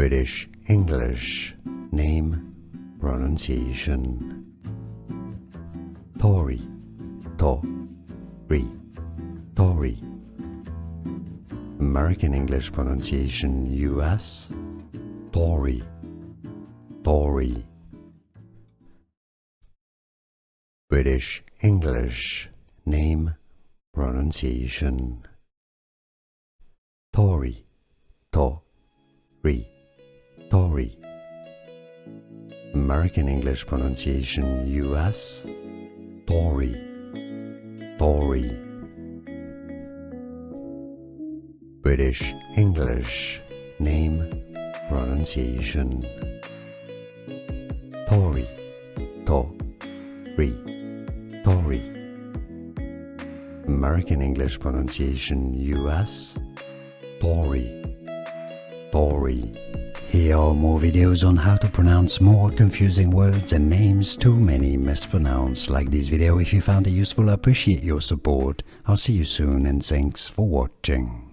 British English, name, pronunciation. Tory, Tory. American English pronunciation, US, Tory, Tory. British English, name, pronunciation. Tory, Tory, Tory. American English pronunciation, US, Tory, Tory. British English, name, pronunciation. Tory, Tory, Tory. American English pronunciation, US, Tory, Tory. Here are more videos on how to pronounce more confusing words and names too many mispronounced. Like this video if you found it useful. I appreciate your support. I'll see you soon and thanks for watching.